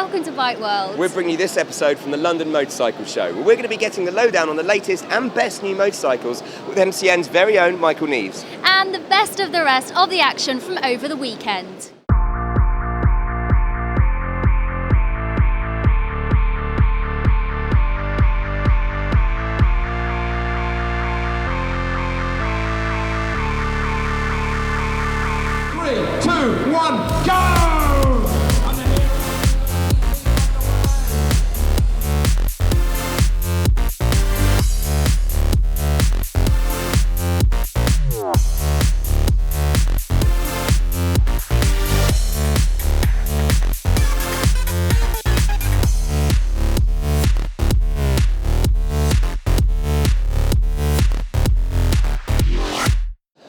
welcome to Bike World. We're bringing you this episode from the London Motorcycle Show, where we're going to be getting the lowdown on the latest and best new motorcycles with MCN's very own Michael Neeves. And the best of the rest of the action from over the weekend. Three, two, one, go!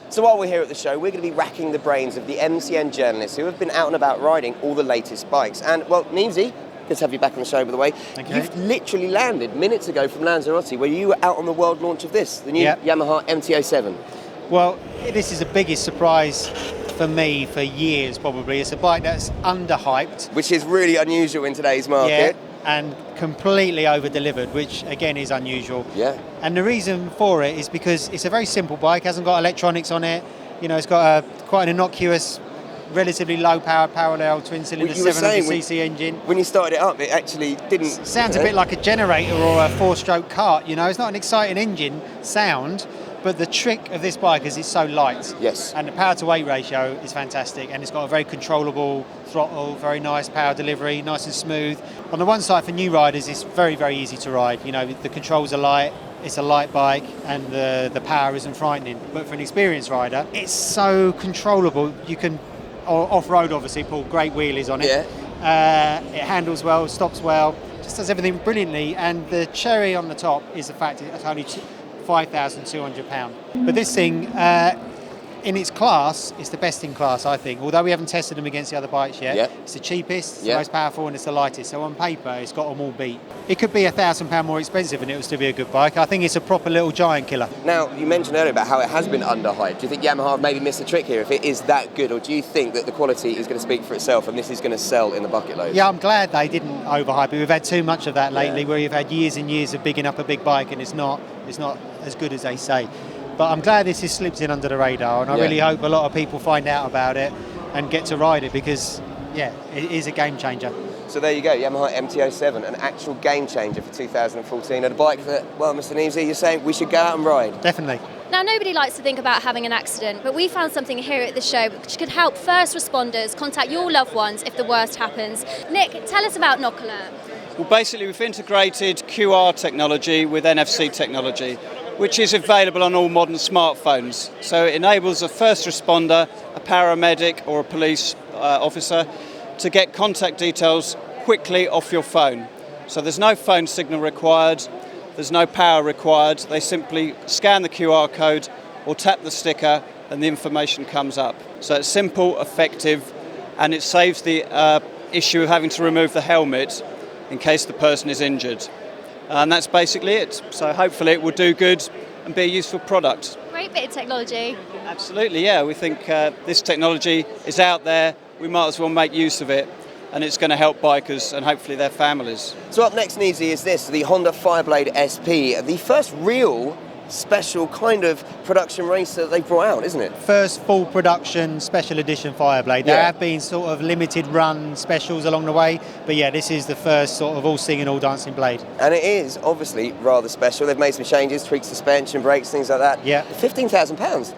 So while we're here at the show, we're going to be racking the brains of the MCN journalists who have been out and about riding all the latest bikes. And, well, Neevesy, good to have you back on the show, by the way. Thank you. You've literally landed minutes ago from Lanzarote, where you were out on the world launch of this, the new Yamaha MTO 7. Well, this is the biggest surprise for me for years, probably. It's a bike that's underhyped. Which is really unusual in today's market. Yeah, and completely over-delivered, which again is unusual. Yeah. And the reason for it is because it's a very simple bike, hasn't got electronics on it. You know, it's got quite an innocuous, relatively low-powered parallel twin-cylinder 700cc engine. When you started it up, it actually didn't... Sounds a bit like a generator or a four-stroke cart, you know. It's not an exciting engine sound, but the trick of this bike is it's so light. Yes. And the power-to-weight ratio is fantastic, and it's got a very controllable throttle, very nice power delivery, nice and smooth. On the one side, for new riders, it's very, very easy to ride. You know, the controls are light, it's a light bike, and the power isn't frightening. But for an experienced rider, it's so controllable. You can, off-road obviously, pull great wheelies on it. Yeah. It handles well, stops well, just does everything brilliantly. And the cherry on the top is the fact it's only £5,200. But this thing, in its class, it's the best in class, I think. Although we haven't tested them against the other bikes yet. Yeah. It's the cheapest, it's the most powerful, and it's the lightest. So on paper, it's got them all beat. It could be £1,000 more expensive and it would still be a good bike. I think it's a proper little giant killer. Now, you mentioned earlier about how it has been underhyped. Do you think Yamaha have maybe missed a trick here if it is that good? Or do you think that the quality is going to speak for itself and this is going to sell in the bucket loads? Yeah, I'm glad they didn't overhype it. We've had too much of that lately, where you've had years and years of bigging up a big bike and it's not as good as they say. But I'm glad this has slipped in under the radar, and I really hope a lot of people find out about it and get to ride it, because, it is a game changer. So there you go, Yamaha MTO 7, an actual game changer for 2014, and a bike that, well, Mr. Neevesy, you're saying we should go out and ride. Definitely. Now, nobody likes to think about having an accident, but we found something here at the show which could help first responders contact your loved ones if the worst happens. Nick, tell us about Knock Alert. Well, basically, we've integrated QR technology with NFC technology, which is available on all modern smartphones. So it enables a first responder, a paramedic or a police officer to get contact details quickly off your phone. So there's no phone signal required, there's no power required. They simply scan the QR code or tap the sticker and the information comes up. So it's simple, effective, and it saves the issue of having to remove the helmet in case the person is injured. And that's basically it. So hopefully it will do good and be a useful product. Great bit of technology. Absolutely, yeah. We think this technology is out there. We might as well make use of it. And it's going to help bikers and hopefully their families. So up next, Neevesy, is this, the Honda Fireblade SP, the first real special kind of production racer they've brought out, isn't it? First full production special edition Fireblade. There have been sort of limited run specials along the way, but this is the first sort of all singing, all dancing blade. And it is obviously rather special. They've made some changes, tweaked suspension, brakes, things like that. Yeah. £15,000.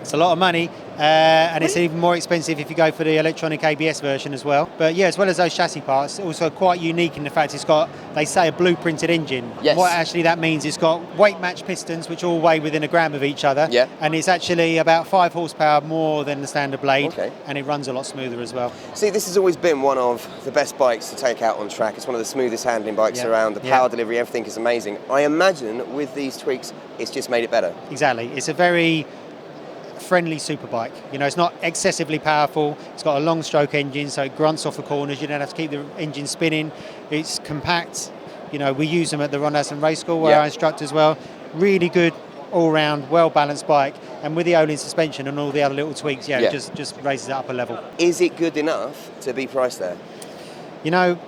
It's a lot of money, and it's even more expensive if you go for the electronic ABS version as well. But as well as those chassis parts, also quite unique in the fact it's got, they say, a blueprinted engine. Yes. What actually that means, it's got weight match pistons, which all weigh within a gram of each other. Yeah. And it's actually about 5 horsepower more than the standard blade. Okay. And it runs a lot smoother as well. See, this has always been one of the best bikes to take out on track. It's one of the smoothest handling bikes around. The power delivery, everything is amazing. I imagine with these tweaks, it's just made it better. Exactly. It's a very friendly superbike. You know, it's not excessively powerful. It's got a long stroke engine, so it grunts off the corners. You don't have to keep the engine spinning. It's compact. You know, we use them at the Ron Aston Race School where I instruct as well. Really good, all-round, well-balanced bike. And with the Olin suspension and all the other little tweaks, it just raises it up a level. Is it good enough to be priced there? You know,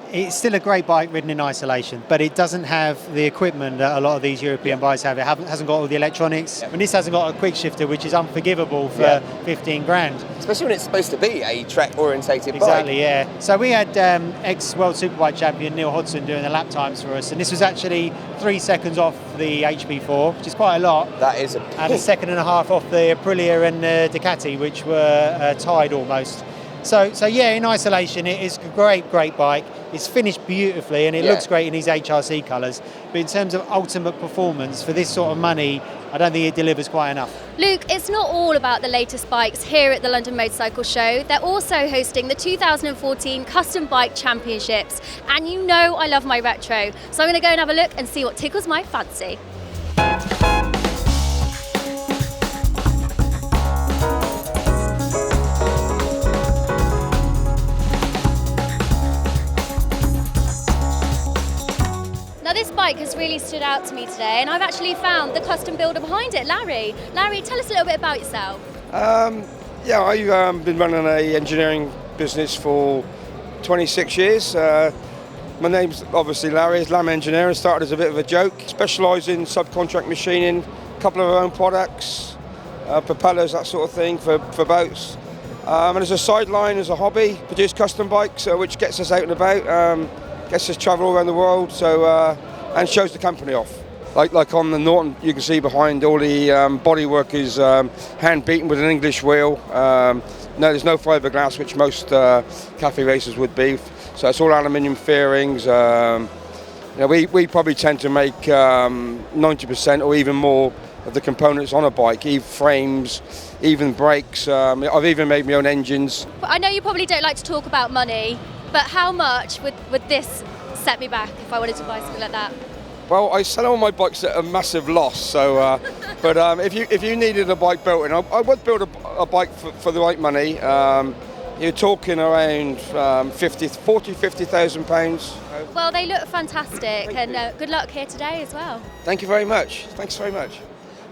It's still a great bike ridden in isolation, but it doesn't have the equipment that a lot of these European bikes have. It hasn't got all the electronics, and this hasn't got a quick shifter, which is unforgivable for 15 grand. Especially when it's supposed to be a track-orientated bike. Exactly, yeah. So we had ex-World Superbike champion Neil Hodgson doing the lap times for us, and this was actually 3 seconds off the HP4, which is quite a lot. That is and a second and a half off the Aprilia and Ducati, which were tied almost. So yeah, in isolation, it is a great bike. It's finished beautifully and it looks great in these HRC colours. But in terms of ultimate performance, for this sort of money, I don't think it delivers quite enough. Luke, it's not all about the latest bikes here at the London Motorcycle Show. They're also hosting the 2014 Custom Bike Championships. And you know I love my retro. So I'm going to go and have a look and see what tickles my fancy. This bike has really stood out to me today, and I've actually found the custom builder behind it, Larry. Larry, tell us a little bit about yourself. I've been running an engineering business for 26 years. My name's obviously Larry, Lam Engineering. Started as a bit of a joke. Specialise in subcontract machining, a couple of our own products, propellers, that sort of thing for boats. And as a sideline, as a hobby, produce custom bikes, which gets us out and about. Gets us travel around the world, and shows the company off. Like on the Norton, you can see behind all the bodywork is hand beaten with an English wheel. No, there's no fiberglass, which most cafe racers would be. So it's all aluminium fairings. We probably tend to make 90% or even more of the components on a bike, even frames, even brakes. I've even made my own engines. I know you probably don't like to talk about money, but how much would this set me back if I wanted to buy something like that? Well, I sell all my bikes at a massive loss. So, but if you needed a bike built in, I would build a bike for the right money. You're talking around 50,000 pounds. Well, they look fantastic, and good luck here today as well. Thank you very much. Thanks very much.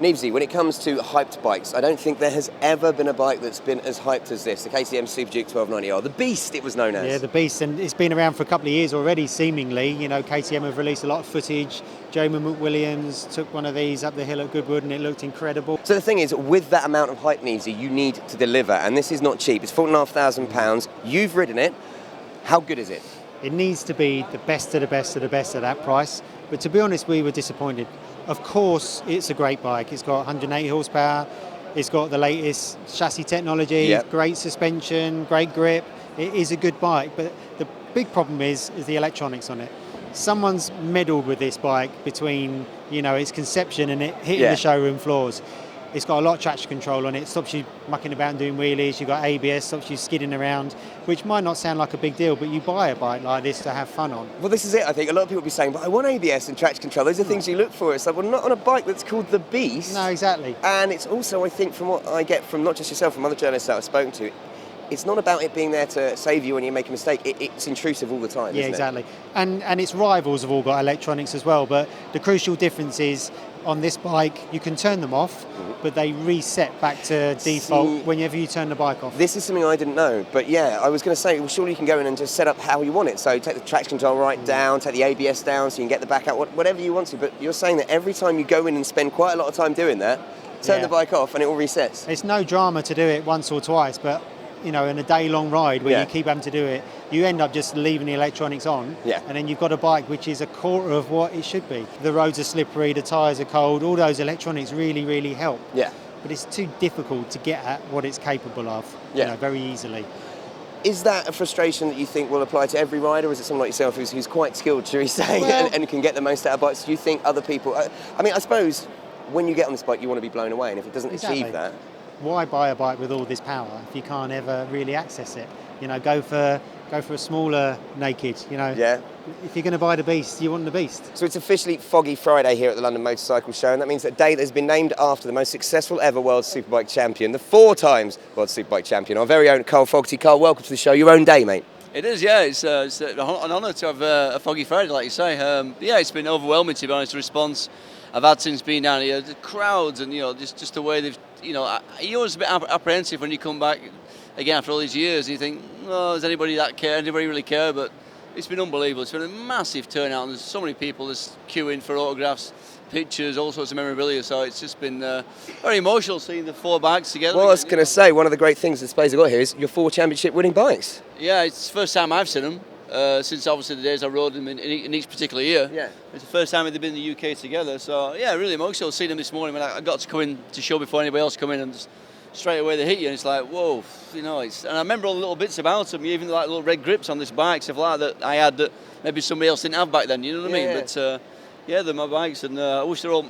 Neevesy, when it comes to hyped bikes, I don't think there has ever been a bike that's been as hyped as this, the KTM Super Duke 1290R, the Beast it was known as. Yeah, the Beast, and it's been around for a couple of years already, seemingly. You know, KTM have released a lot of footage. Jamie McWilliams took one of these up the hill at Goodwood and it looked incredible. So the thing is, with that amount of hype, Neevesy, you need to deliver, and this is not cheap. It's £4,500. You've ridden it. How good is it? It needs to be the best of the best of the best at that price, but to be honest, we were disappointed. Of course, it's a great bike. It's got 180 horsepower. It's got the latest chassis technology, great suspension, great grip. It is a good bike, but the big problem is the electronics on it. Someone's meddled with this bike between, its conception and it hitting the showroom floors. It's got a lot of traction control on it. It stops you mucking about and doing wheelies. You've got ABS, stops you skidding around, which might not sound like a big deal, but you buy a bike like this to have fun on. Well, this is it, I think. A lot of people will be saying, but I want ABS and traction control. Those are things you look for. It's like, well, not on a bike that's called the Beast. No, exactly. And it's also, I think, from what I get from not just yourself, from other journalists that I've spoken to, it's not about it being there to save you when you make a mistake. It's intrusive all the time, isn't exactly. it? And its rivals have all got electronics as well, but the crucial difference is on this bike, you can turn them off, but they reset back to default whenever you turn the bike off. This is something I didn't know, but yeah, I was going to say, well, surely you can go in and just set up how you want it. So take the traction control right down, take the ABS down so you can get the back out, whatever you want to. But you're saying that every time you go in and spend quite a lot of time doing that, turn the bike off and it all resets. It's no drama to do it once or twice, but in a day-long ride where you keep having to do it, you end up just leaving the electronics on, and then you've got a bike which is a quarter of what it should be. The roads are slippery, the tyres are cold, all those electronics really, really help. Yeah. But it's too difficult to get at what it's capable of, very easily. Is that a frustration that you think will apply to every rider, or is it someone like yourself who's quite skilled, shall we say, and can get the most out of bikes? Do you think other people... I suppose when you get on this bike, you want to be blown away, and if it doesn't achieve that... Why buy a bike with all this power if you can't ever really access it? Go for a smaller naked. If you're going to buy the Beast, you want the Beast. So it's officially Foggy Friday here at the London Motorcycle Show, and that means that a day that has been named after the most successful ever World Superbike champion, the 4 times World Superbike champion, our very own Carl Fogarty. Carl, welcome to the show. Your own day, mate. It is, yeah. It's an honour to have a Foggy Friday, like you say. It's been overwhelming, to be honest, the response I've had since being down here. The crowds and, just the way they've, you're always a bit apprehensive when you come back again after all these years and you think, does anybody really care? But It's been unbelievable. It's been a massive turnout, and there's so many people that's queuing for autographs, pictures, all sorts of memorabilia. So it's just been very emotional seeing the 4 bikes together. Well, I was going to say, one of the great things the displays have got here is your 4 championship winning bikes. Yeah, it's the first time I've seen them. Since obviously the days I rode them in each particular year. Yeah. It's the first time they've been in the UK together. So yeah, really emotional seeing them this morning when I got to come in to show before anybody else come in, and just straight away they hit you, and it's like, whoa, you know. And I remember all the little bits about them, even like little red grips on this bike, stuff like that I had that maybe somebody else didn't have back then. You know what I mean? Yeah. But yeah, they're my bikes, and I wish they're all.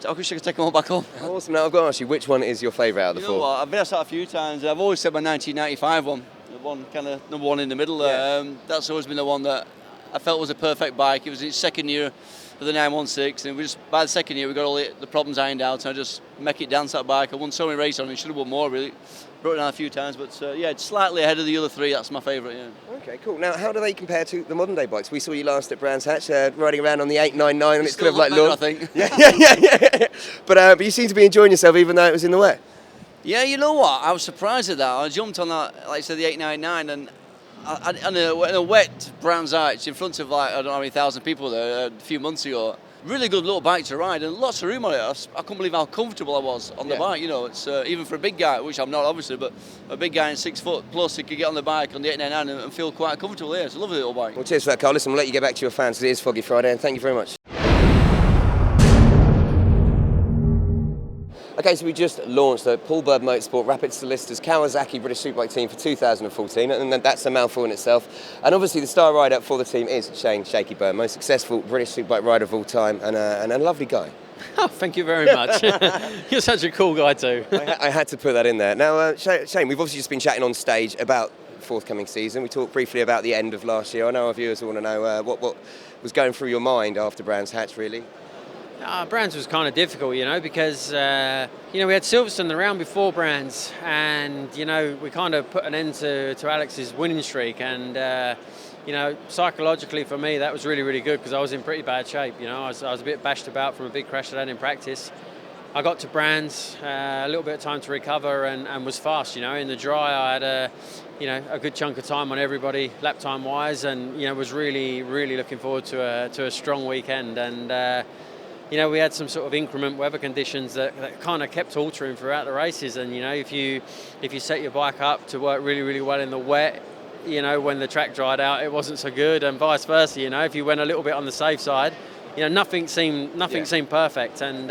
I wish I could take them all back home. Awesome. Now I've got to ask you, which one is your favourite out of the You 4? know what? I've been asked that a few times. I've always said my 1995 one, the one kind of number 1 in the middle. Yeah. That's always been the one that I felt was a perfect bike. It was its second year of the 916, and by the second year we got all the problems ironed out, and I just make it dance that bike. I won so many races on it, should have won more really. Brought it down a few times, but yeah, it's slightly ahead of the other 3. That's my favourite. Yeah. Okay, cool. Now, how do they compare to the modern day bikes? We saw you last at Brands Hatch, riding around on the 899, and it's kind of like better, I think. yeah. But you seem to be enjoying yourself, even though it was in the wet. Yeah, you know what? I was surprised at that. I jumped on that, like I said, the 899, and in a wet Brands Hatch in front of like I don't know how many thousand people there a few months ago. Really good little bike to ride, and lots of room on it. I couldn't believe how comfortable I was on the bike. You know, it's even for a big guy, which I'm not obviously, but a big guy in 6 foot plus, he could get on the bike on the 899 and feel quite comfortable there. It's a lovely little bike. Well, cheers for that, Carl. Listen, we'll let you get back to your fans because it is Foggy Friday, and thank you very much. Okay, so we just launched the Paul Bird Motorsport Rapid Solicitors Kawasaki British Superbike team for 2014, and that's a mouthful in itself. And obviously the star rider for the team is Shakey Byrne, most successful British Superbike rider of all time, and a lovely guy. Oh, thank you very much. You're such a cool guy too. I had to put that in there. Now, Shane, we've obviously just been chatting on stage about forthcoming season. We talked briefly about the end of last year. I know our viewers want to know what was going through your mind after Brands Hatch, really. Brands was kind of difficult, you know, because, we had Silverstone the round before Brands, and, we kind of put an end to Alex's winning streak, and, psychologically for me that was really, really good because I was in pretty bad shape, I was a bit bashed about from a big crash that I had in practice. I got to Brands, a little bit of time to recover and was fast, in the dry I had a good chunk of time on everybody lap time wise, and, was really, really looking forward to a strong weekend, and, we had some sort of inclement weather conditions that kind of kept altering throughout the races, and if you set your bike up to work really, really well in the wet, when the track dried out, it wasn't so good, and vice versa. If you went a little bit on the safe side, nothing seemed perfect, and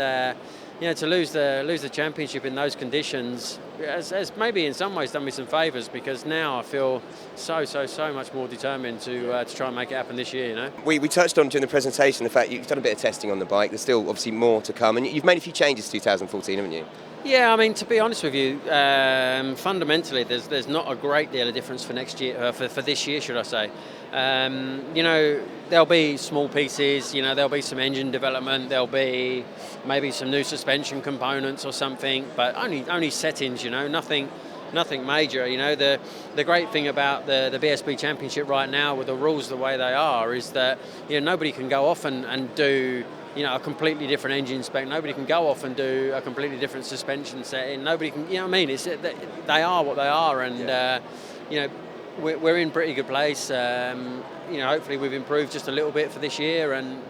to lose the championship in those conditions has maybe in some ways done me some favours, because now I feel so much more determined to try and make it happen this year. We touched on during the presentation the fact you've done a bit of testing on the bike. There's still obviously more to come, and you've made a few changes to 2014, haven't you? Yeah, I mean, to be honest with you, fundamentally there's not a great deal of difference for next year, for this year, should I say. There'll be small pieces, there'll be some engine development, there'll be maybe some new suspension components or something, but only settings, nothing major. The great thing about the BSB Championship right now, with the rules the way they are, is that nobody can go off and do a completely different engine spec. Nobody can go off and do a completely different suspension setting. Nobody can, It's they are what they are, and we're in pretty good place. Hopefully we've improved just a little bit for this year, and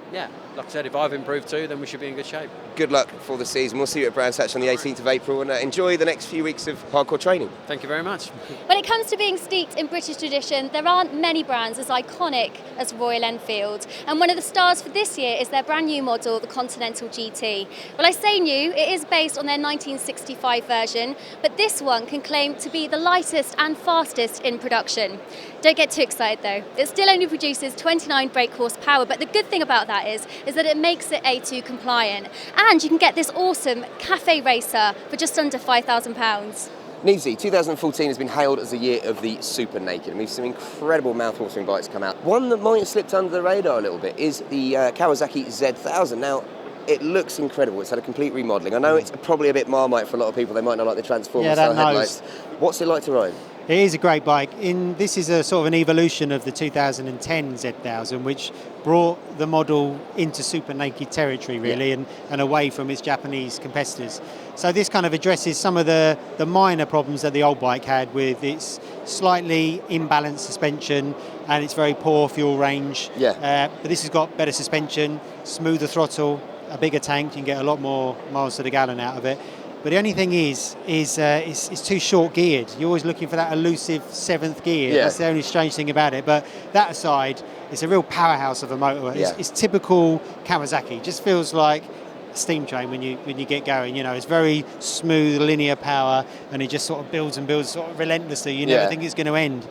like I said, if I've improved too, then we should be in good shape. Good luck for the season. We'll see you at Brands Hatch on the 18th of April, and enjoy the next few weeks of hardcore training. Thank you very much. When it comes to being steeped in British tradition, there aren't many brands as iconic as Royal Enfield, and one of the stars for this year is their brand new model, the Continental GT. Well, I say new, it is based on their 1965 version, but this one can claim to be the lightest and fastest in production. Don't get too excited though. It still only produces 29 brake horsepower, but the good thing about that is that it makes it A2 compliant. And you can get this awesome Cafe Racer for just under £5,000. Neeves, 2014 has been hailed as the year of the super naked, and we've seen incredible mouth-watering bikes come out. One that might have slipped under the radar a little bit is the Kawasaki Z1000. Now, it looks incredible. It's had a complete remodelling. I know it's probably a bit Marmite for a lot of people. They might not like the Transformer-style headlights. What's it like to ride? It is a great bike. This is a sort of an evolution of the 2010 Z1000, which brought the model into super naked territory, really, and away from its Japanese competitors. So this kind of addresses some of the minor problems that the old bike had with its slightly imbalanced suspension, and it's very poor fuel range. Yeah. But this has got better suspension, smoother throttle, a bigger tank. You can get a lot more miles to the gallon out of it. But the only thing is it's too short geared. You're always looking for that elusive 7th gear. Yeah. That's the only strange thing about it. But that aside, it's a real powerhouse of a motor. Yeah. It's typical Kawasaki. It just feels like a steam train when you get going. You know, it's very smooth, linear power, and it just sort of builds and builds sort of relentlessly. You never think it's going to end.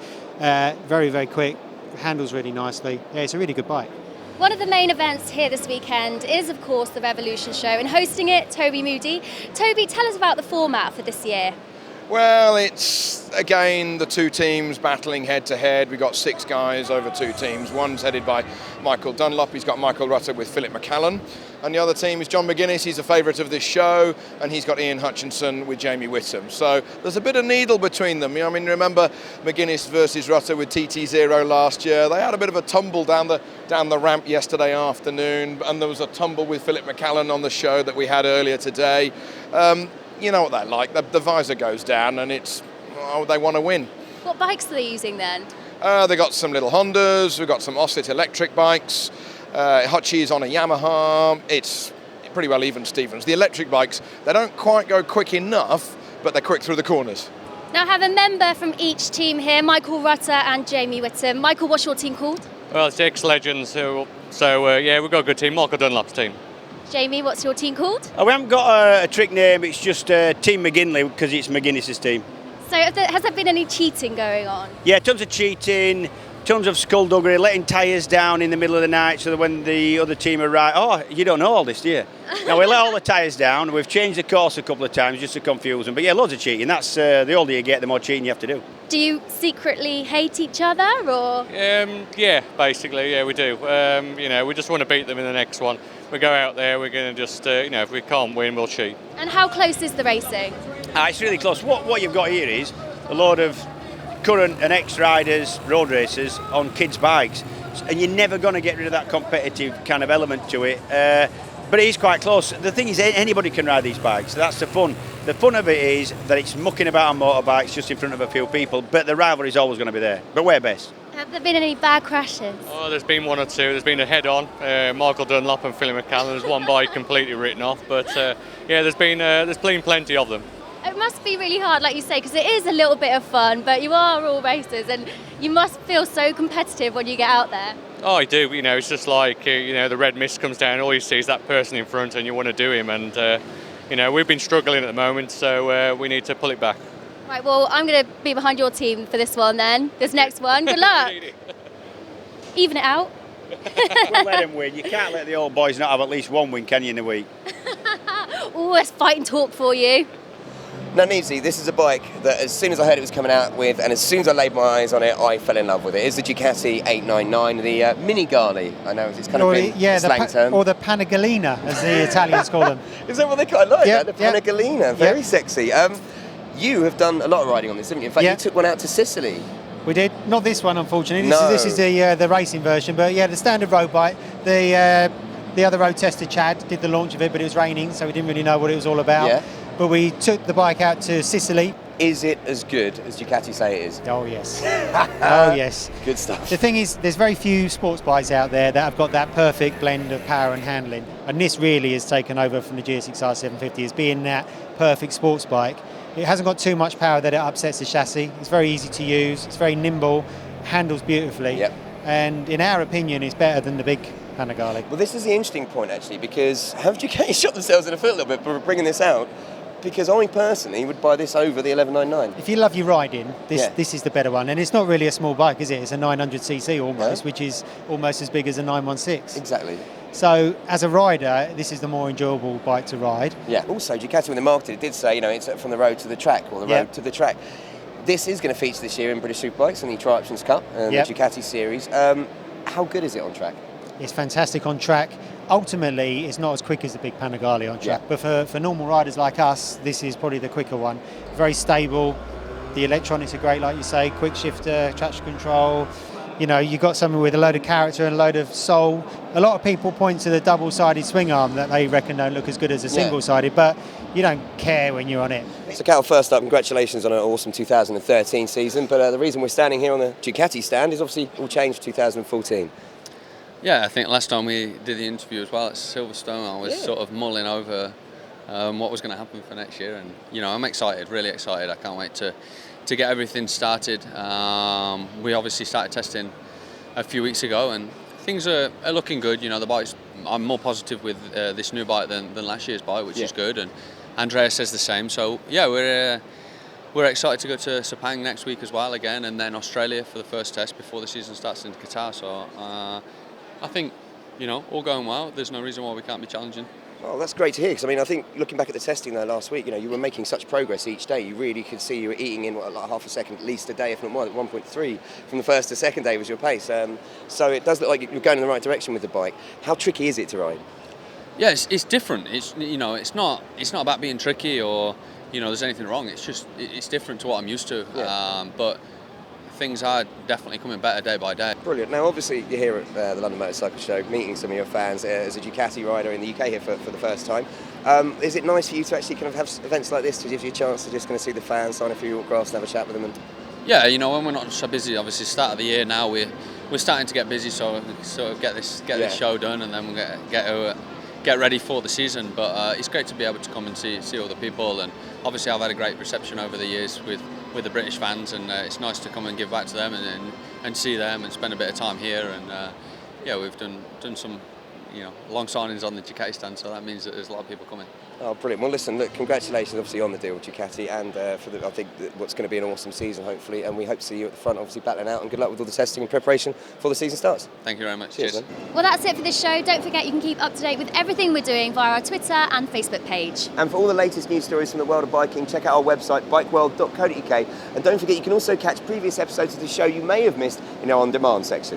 Very, very quick. Handles really nicely. Yeah, it's a really good bike. One of the main events here this weekend is, of course, the Revolution Show, and hosting it, Toby Moody. Toby, tell us about the format for this year. Well, it's, again, the two teams battling head-to-head. We've got 6 guys over 2 teams. One's headed by Michael Dunlop. He's got Michael Rutter with Philip McCallan. And the other team is John McGuinness. He's a favourite of this show. And he's got Ian Hutchinson with Jamie Whitham. So there's a bit of needle between them. You know, I mean, remember McGuinness versus Rutter with TT0 last year. They had a bit of a tumble down the ramp yesterday afternoon. And there was a tumble with Philip McCallan on the show that we had earlier today. You know what they're like. The visor goes down and they want to win. What bikes are they using then? They got some little Hondas. We've got some Osset electric bikes. Hutchie is on a Yamaha. It's pretty well even Stevens. The electric bikes, they don't quite go quick enough, but they're quick through the corners. Now I have a member from each team here, Michael Rutter and Jamie Whitham. Michael, what's your team called? Well, it's the ex-legends. We've got a good team. Michael Dunlop's team. Jamie, what's your team called? We haven't got a trick name, it's just Team McGinley because it's McGuinness's team. So has there been any cheating going on? Yeah, tons of cheating, tons of skullduggery, letting tyres down in the middle of the night so that when the other team arrive, you don't know all this, do you? No, we let all the tyres down, we've changed the course a couple of times just to confuse them, but yeah, loads of cheating. That's the older you get, the more cheating you have to do. Do you secretly hate each other, or? Yeah, basically, yeah, we do. We just want to beat them in the next one. We go out there, we're going to just, if we can't win, we'll cheat. And how close is the racing? It's really close. What you've got here is a load of current and ex-riders, road racers on kids' bikes, and you're never going to get rid of that competitive kind of element to it. But it is quite close. The thing is, anybody can ride these bikes. That's the fun. The fun of it is that it's mucking about on motorbikes just in front of a few people, but the rivalry is always going to be there. But we're best. Have there been any bad crashes? Oh, there's been one or two. There's been a head-on, Michael Dunlop and Philip McCallan. There's one bike completely written off, but there's been plenty of them. It must be really hard, like you say, because it is a little bit of fun, but you are all racers, and you must feel so competitive when you get out there. Oh, I do. It's just like, the red mist comes down, all you see is that person in front and you want to do him. And, we've been struggling at the moment, so we need to pull it back. Right, well, I'm going to be behind your team for this one then, this next one. Good luck. Even it out. We'll let them win. You can't let the old boys not have at least one win, can you, in a week? Oh, that's fighting talk for you. Now, Neevesy, this is a bike that as soon as I heard it was coming out with, and as soon as I laid my eyes on it, I fell in love with it. It's the Ducati 899, the Mini Gali. I know it's kind of been a slang term. Or the Panigallina, as the Italians call them. Is that what they call it? Like Yeah, that? The yeah. Panigallina, very sexy. You have done a lot of riding on this, haven't you? In fact, you took one out to Sicily. We did. Not this one, unfortunately. No. This is the racing version, but yeah, the standard road bike. The other road tester, Chad, did the launch of it, but it was raining, so we didn't really know what it was all about. Yeah. But we took the bike out to Sicily. Is it as good as Ducati say it is? Oh, yes. Oh, yes. Good stuff. The thing is, there's very few sports bikes out there that have got that perfect blend of power and handling. And this really has taken over from the GSX-R 750 as being that perfect sports bike. It hasn't got too much power that it upsets the chassis. It's very easy to use. It's very nimble, handles beautifully. Yep. And in our opinion, it's better than the big Panigale. Well, this is the interesting point, actually, because have Ducati shot themselves in the foot a little bit for bringing this out? Because I personally would buy this over the 1199. If you love your riding, this is the better one. And it's not really a small bike, is it? It's a 900cc almost, which is almost as big as a 916. Exactly. So as a rider, this is the more enjoyable bike to ride. Yeah. Also, Ducati, when they marketed it, did say, it's from the road to the track, or the road to the track. This is going to feature this year in British Superbikes and the Tri-Options Cup and the Ducati Series. How good is it on track? It's fantastic on track. Ultimately, it's not as quick as the big Panigale on track, but for normal riders like us, this is probably the quicker one. Very stable. The electronics are great, like you say, quick shifter, traction control, you know, you've got something with a load of character and a load of soul. A lot of people point to the double-sided swing arm that they reckon don't look as good as a single-sided, but you don't care when you're on it. So Cal, first up, congratulations on an awesome 2013 season, but the reason we're standing here on the Ducati stand is obviously all changed 2014. Yeah, I think last time we did the interview as well at Silverstone, I was sort of mulling over what was going to happen for next year, and you know, I'm excited, really excited. I can't wait to get everything started. We obviously started testing a few weeks ago, and things are looking good. You know, the bikes, I'm more positive with this new bike than last year's bike, which is good, and Andrea says the same. So yeah, we're excited to go to Sepang next week as well again, and then Australia for the first test before the season starts in Qatar. So I think, you know, all going well. There's no reason why we can't be challenging. Well, that's great to hear, because I mean, I think looking back at the testing there last week, you know, you were making such progress each day. You really could see you were eating in like half a second at least a day, if not more. 1.3 from the first to second day was your pace. So it does look like you're going in the right direction with the bike. How tricky is it to ride? Yeah, it's different. It's, you know, it's not about being tricky or, you know, there's anything wrong. It's just it's different to what I'm used to. But things are definitely coming better day by day. Brilliant. Now, obviously, you're here at the London Motorcycle Show, meeting some of your fans as a Ducati rider in the UK here for the first time. Is it nice for you to actually kind of have events like this to give you a chance to just kind of see the fans, sign a few autographs and have a chat with them? Yeah, you know, when we're not so busy, obviously, start of the year now, we're starting to get busy, so we sort of get this show done, and then we'll get ready for the season. But it's great to be able to come and see all the people, and obviously I've had a great reception over the years with the British fans, and it's nice to come and give back to them and see them and spend a bit of time here. And yeah, we've done some, you know, long signings on the Ducati stand, so that means that there's a lot of people coming. Oh, brilliant. Well, listen, look, congratulations obviously on the deal with Ducati, and I think what's going to be an awesome season, hopefully, and we hope to see you at the front, obviously battling out, and good luck with all the testing and preparation before the season starts. Thank you very much. Cheers. Well, that's it for this show. Don't forget you can keep up to date with everything we're doing via our Twitter and Facebook page. And for all the latest news stories from the world of biking, check out our website, bikeworld.co.uk, and don't forget you can also catch previous episodes of the show you may have missed in our on-demand section.